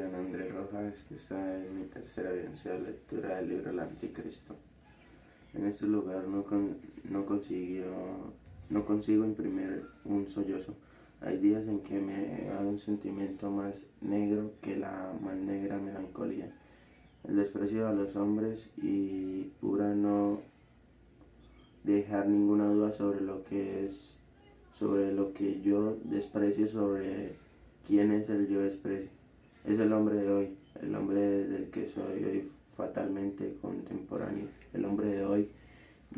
Julián Andrés Rojas, que está en mi tercera vivencia de lectura del libro El Anticristo. En este lugar no consigo imprimir un sollozo. Hay días en que me da un sentimiento más negro que la más negra melancolía. El desprecio a los hombres y pura no dejar ninguna duda sobre lo que yo desprecio, sobre quién es el yo desprecio. Es el hombre de hoy, el hombre del que soy hoy fatalmente contemporáneo. El hombre de hoy,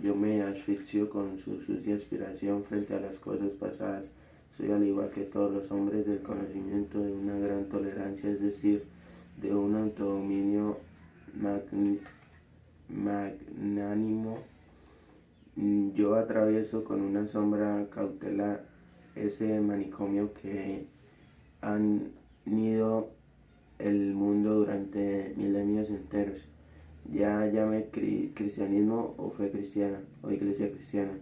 yo me asfixio con su sucia aspiración frente a las cosas pasadas. Soy al igual que todos los hombres del conocimiento de una gran tolerancia, es decir, de un autodominio magnánimo. Yo atravieso con una sombra cautela ese manicomio que han ido el mundo durante milenios enteros. Ya llame cristianismo o fe cristiana o iglesia cristiana.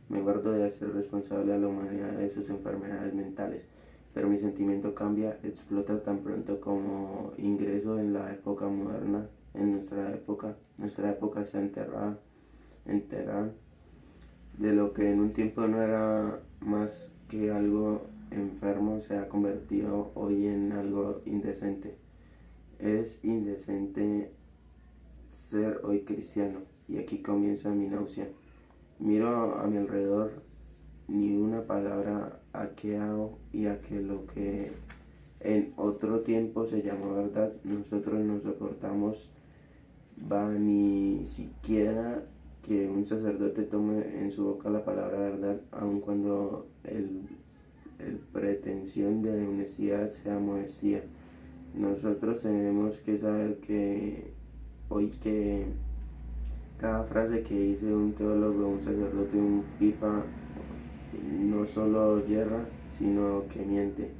Me guardo de hacer responsable a la humanidad de sus enfermedades mentales, pero mi sentimiento cambia, explota tan pronto como ingreso en la época moderna. En nuestra época está enterada de lo que en un tiempo no era más que algo enfermo, se ha convertido hoy en algo indecente. Es indecente ser hoy cristiano, y aquí comienza mi náusea. Miro a mi alrededor, ni una palabra hago y a que lo que en otro tiempo se llamó verdad, nosotros no soportamos, va ni siquiera que un sacerdote tome en su boca la palabra verdad, aun cuando el pretensión de honestidad sea modestia. Nosotros tenemos que saber que hoy que cada frase que dice un teólogo, un sacerdote, un pipa, no solo yerra, sino que miente,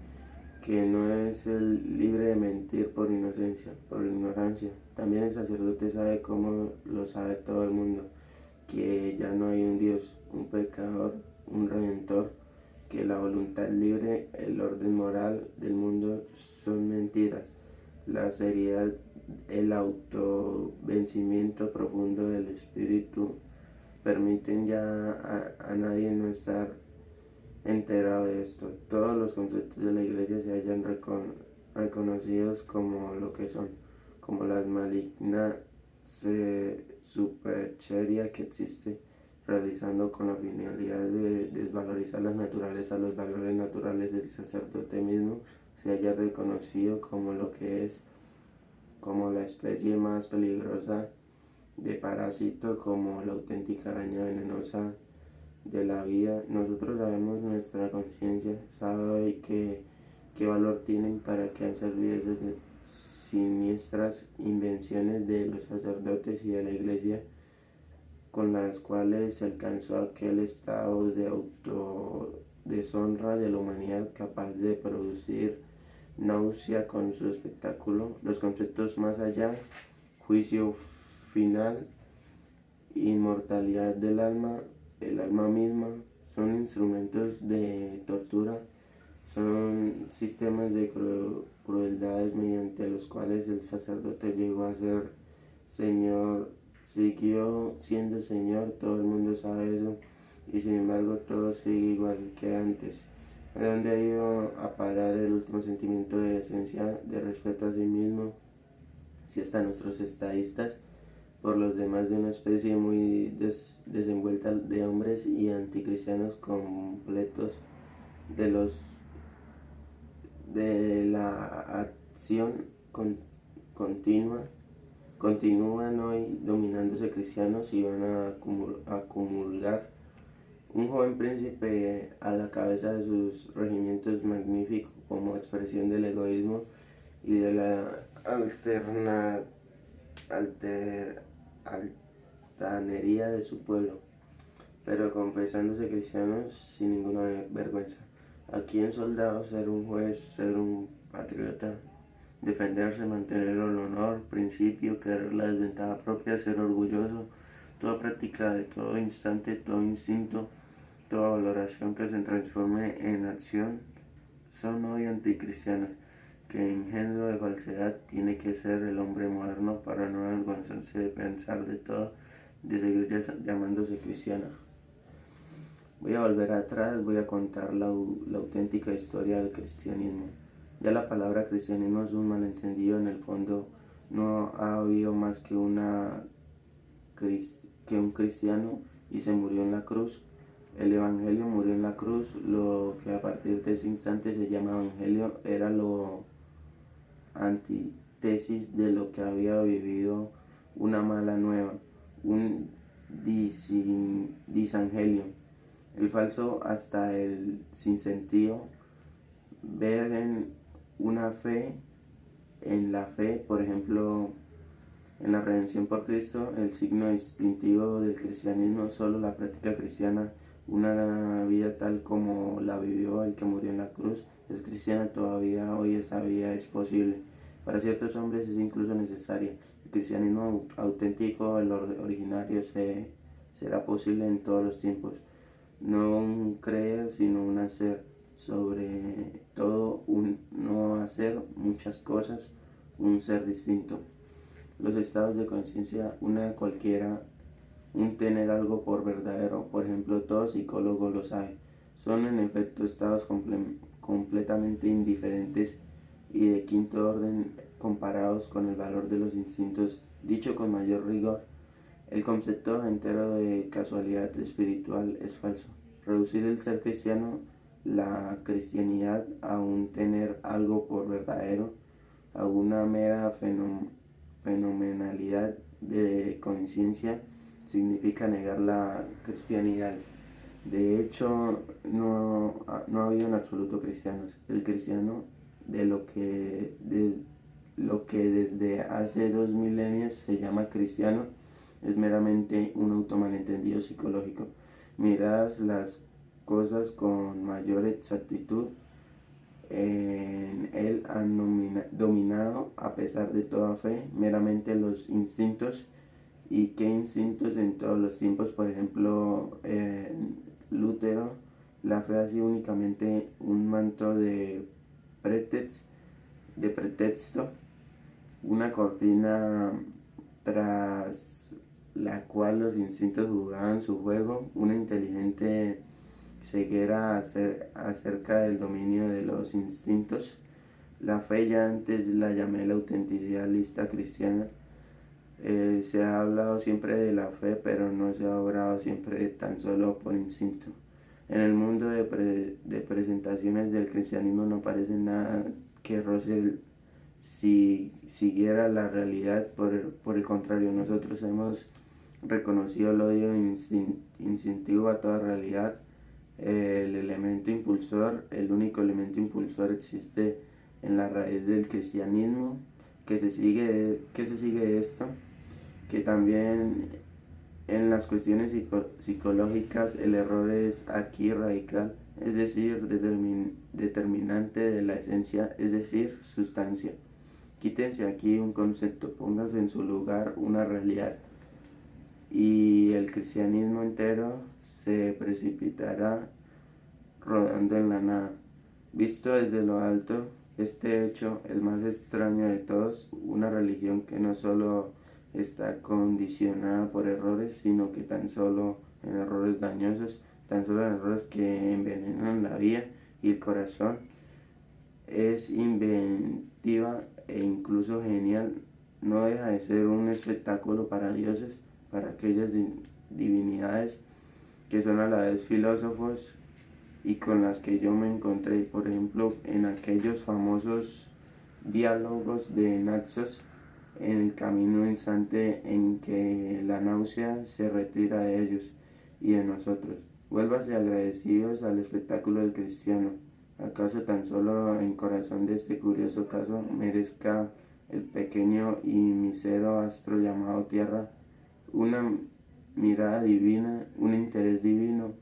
que no es el libre de mentir por inocencia, por ignorancia. También el sacerdote sabe, como lo sabe todo el mundo, que ya no hay un Dios, un pecador, un redentor, que la voluntad libre, el orden moral del mundo son mentiras. La seriedad, el autovencimiento profundo del espíritu permiten ya a nadie no estar enterado de esto. Todos los conceptos de la iglesia se hallan reconocidos como lo que son, como la maligna supercheria que existe, realizando con la finalidad de desvalorizar las naturalezas, los valores naturales del sacerdote mismo, se haya reconocido como lo que es, como la especie más peligrosa de parásito, como la auténtica araña venenosa de la vida. Nosotros sabemos, nuestra conciencia sabe hoy qué valor tienen, para que han servido esas siniestras invenciones de los sacerdotes y de la iglesia, con las cuales se alcanzó aquel estado de autodeshonra de la humanidad capaz de producir náusea con su espectáculo. Los conceptos más allá, juicio final, inmortalidad del alma, el alma misma, son instrumentos de tortura, son sistemas de crueldades mediante los cuales el sacerdote llegó a ser Señor, siguió siendo Señor, todo el mundo sabe eso, y sin embargo todo sigue igual que antes. ¿A dónde ha ido a parar el último sentimiento de decencia, de respeto a sí mismo? Si hasta nuestros estadistas, por los demás de una especie muy desenvuelta de hombres y anticristianos completos, de la acción continúan hoy dominándose cristianos y van a comulgar un joven príncipe a la cabeza de sus regimientos magníficos, como expresión del egoísmo y de la altanería de su pueblo, pero confesándose cristianos sin ninguna vergüenza. Aquí en soldados, ser un juez, ser un patriota, defenderse, mantener el honor, principio, querer la desventaja propia, ser orgulloso, toda práctica de todo instante, todo instinto, toda valoración que se transforme en acción, son hoy anticristianos, que engendro de falsedad tiene que ser el hombre moderno para no avergonzarse de pensar de todo, de seguir llamándose cristiano. Voy a volver atrás, voy a contar la auténtica historia del cristianismo. Ya la palabra cristianismo es un malentendido, en el fondo no ha habido más que un cristiano y se murió en la cruz. El evangelio murió en la cruz, lo que a partir de ese instante se llama evangelio era lo antítesis de lo que había vivido una mala nueva, un disangelio. El falso hasta el sinsentido, ver en una fe, en la fe, por ejemplo, en la redención por Cristo, el signo distintivo del cristianismo, solo la práctica cristiana, una vida tal como la vivió el que murió en la cruz, es cristiana todavía, hoy esa vida es posible. Para ciertos hombres es incluso necesaria. El cristianismo auténtico, el originario, será posible en todos los tiempos. No un creer, sino un hacer. Sobre todo un no hacer muchas cosas, un ser distinto. Los estados de conciencia, una cualquiera, un tener algo por verdadero, por ejemplo, todo psicólogo lo sabe, son en efecto estados completamente indiferentes y de quinto orden comparados con el valor de los instintos. Dicho con mayor rigor, el concepto entero de casualidad espiritual es falso. Reducir el ser cristiano, la cristianidad, a un tener algo por verdadero, a una mera fenomenalidad de conciencia, significa negar la cristianidad. De hecho, no ha habido en absoluto cristianos. El cristiano, de lo que desde hace 2 milenios se llama cristiano, es meramente un automalentendido psicológico. Miras las cosas con mayor exactitud. En él han dominado, a pesar de toda fe, meramente los instintos. ¿Y qué instintos en todos los tiempos? Por ejemplo, Lutero, la fe ha sido únicamente un manto de pretexto, una cortina tras la cual los instintos jugaban su juego, una inteligente ceguera acerca del dominio de los instintos. La fe, ya antes la llamé la autenticidad lista cristiana. Se ha hablado siempre de la fe, pero no se ha obrado siempre tan solo por instinto. En el mundo de presentaciones del cristianismo no parece nada que roce si siguiera la realidad. Por el contrario, nosotros hemos reconocido el odio instintivo a toda realidad. El único elemento impulsor existe en la raíz del cristianismo. ¿Qué se sigue de esto? Que también en las cuestiones psicológicas el error es aquí radical, es decir, determinante de la esencia, es decir, sustancia. Quítense aquí un concepto, pónganse en su lugar una realidad, y el cristianismo entero se precipitará rodando en la nada. Visto desde lo alto, este hecho, el más extraño de todos, una religión que no solo está condicionada por errores, sino que tan solo en errores dañosos, tan solo en errores que envenenan la vida y el corazón, es inventiva e incluso genial, no deja de ser un espectáculo para dioses, para aquellas divinidades que son a la vez filósofos y con las que yo me encontré, por ejemplo, en aquellos famosos diálogos de Naxos, en el camino instante en que la náusea se retira de ellos y de nosotros. Vuélvase agradecidos al espectáculo del cristiano. ¿Acaso tan solo en corazón de este curioso caso merezca el pequeño y mísero astro llamado Tierra una mirada divina, un interés divino?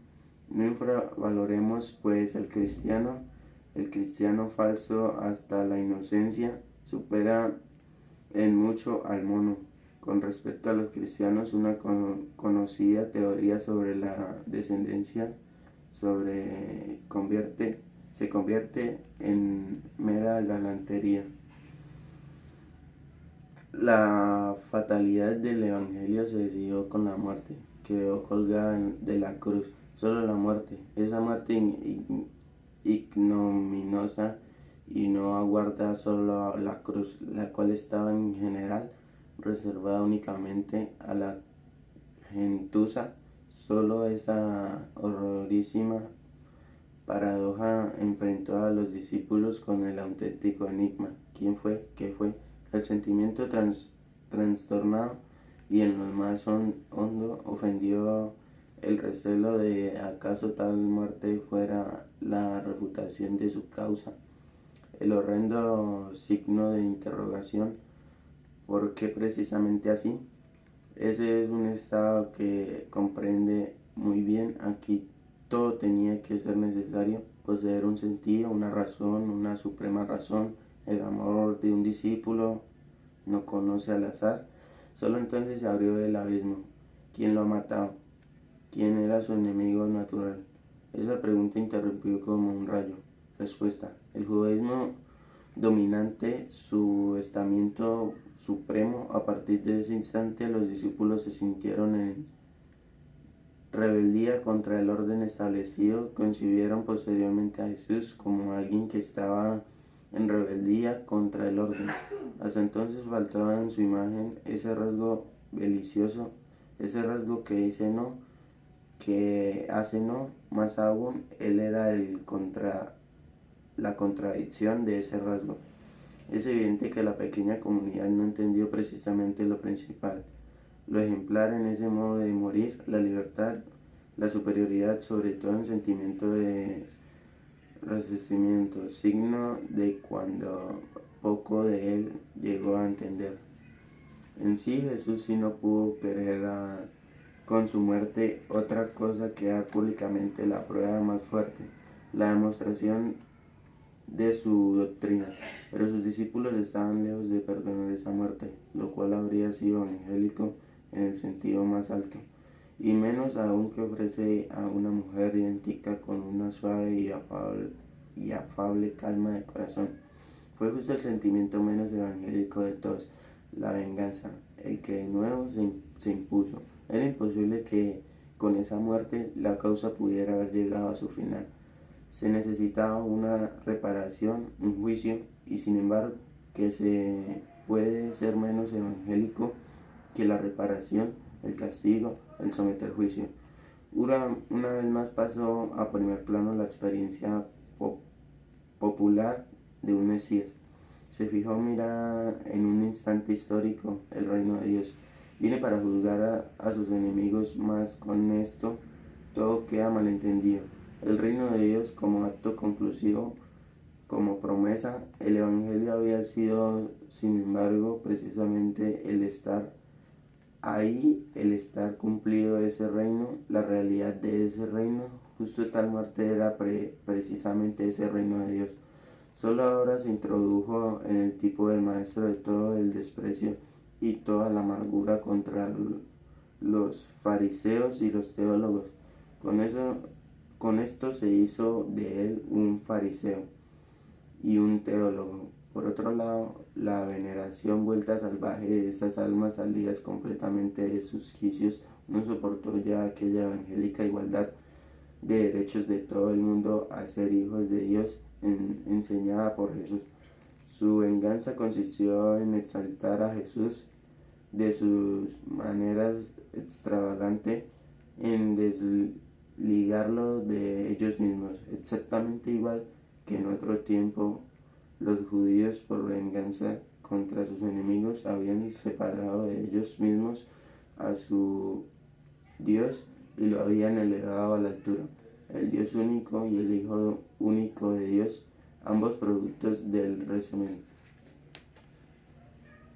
No infravaloremos pues el cristiano falso hasta la inocencia supera en mucho al mono. Con respecto a los cristianos, una conocida teoría sobre la descendencia convierte se convierte en mera galantería. La fatalidad del Evangelio se decidió con la muerte, quedó colgada de la cruz, solo la muerte, esa muerte ignominiosa y no aguarda solo la cruz, la cual estaba en general reservada únicamente a la gentuza. Solo esa horrorísima paradoja enfrentó a los discípulos con el auténtico enigma: ¿quién fue? ¿Qué fue? El sentimiento trastornado y en lo más hondo ofendió el recelo de acaso tal muerte fuera la refutación de su causa. El horrendo signo de interrogación: ¿por qué precisamente así? Ese es un estado que comprende muy bien. Aquí todo tenía que ser necesario, poseer un sentido, una razón, una suprema razón. El amor de un discípulo no conoce al azar. Solo entonces se abrió el abismo. ¿Quién lo ha matado? ¿Quién era su enemigo natural? Esa pregunta interrumpió como un rayo. Respuesta: el judaísmo dominante, su estamento supremo. A partir de ese instante los discípulos se sintieron en rebeldía contra el orden establecido. Concibieron posteriormente a Jesús como alguien que estaba en rebeldía contra el orden. Hasta entonces faltaba en su imagen ese rasgo belicioso, ese rasgo que dice no, que hace no. Más aún, él era la contradicción de ese rasgo. Es evidente que la pequeña comunidad no entendió precisamente lo principal, lo ejemplar en ese modo de morir, la libertad, la superioridad, sobre todo en sentimiento de resentimiento, signo de cuando poco de él llegó a entender. En sí, Jesús sí no pudo querer con su muerte otra cosa que dar públicamente la prueba más fuerte, la demostración de su doctrina, pero sus discípulos estaban lejos de perdonar esa muerte, lo cual habría sido evangélico en el sentido más alto, y menos aún que ofrece a una mujer idéntica con una suave y afable calma de corazón. Fue justo el sentimiento menos evangélico de todos, la venganza, el que de nuevo se impuso. Era imposible que con esa muerte la causa pudiera haber llegado a su final. Se necesitaba una reparación, un juicio, y sin embargo, que se puede ser menos evangélico que la reparación, el castigo, el someter juicio. Una vez más pasó a primer plano la experiencia popular de un Mesías. Se fijó mirar en un instante histórico el reino de Dios. Viene para juzgar a sus enemigos, mas con esto todo queda malentendido. El reino de Dios como acto conclusivo, como promesa. El Evangelio había sido, sin embargo, precisamente el estar ahí, el estar cumplido ese reino, la realidad de ese reino. Justo tal muerte era precisamente ese reino de Dios. Solo ahora se introdujo en el tipo del maestro de todo el desprecio y toda la amargura contra los fariseos y los teólogos. Con esto se hizo de él un fariseo y un teólogo. Por otro lado, la veneración vuelta salvaje de esas almas salidas completamente de sus quicios no soportó ya aquella evangélica igualdad de derechos de todo el mundo a ser hijos de Dios enseñada por Jesús. Su venganza consistió en exaltar a Jesús de sus maneras extravagantes, en desligarlo de ellos mismos, exactamente igual que en otro tiempo los judíos, por venganza contra sus enemigos, habían separado de ellos mismos a su Dios y lo habían elevado a la altura. El Dios único y el Hijo único de Dios, ambos productos del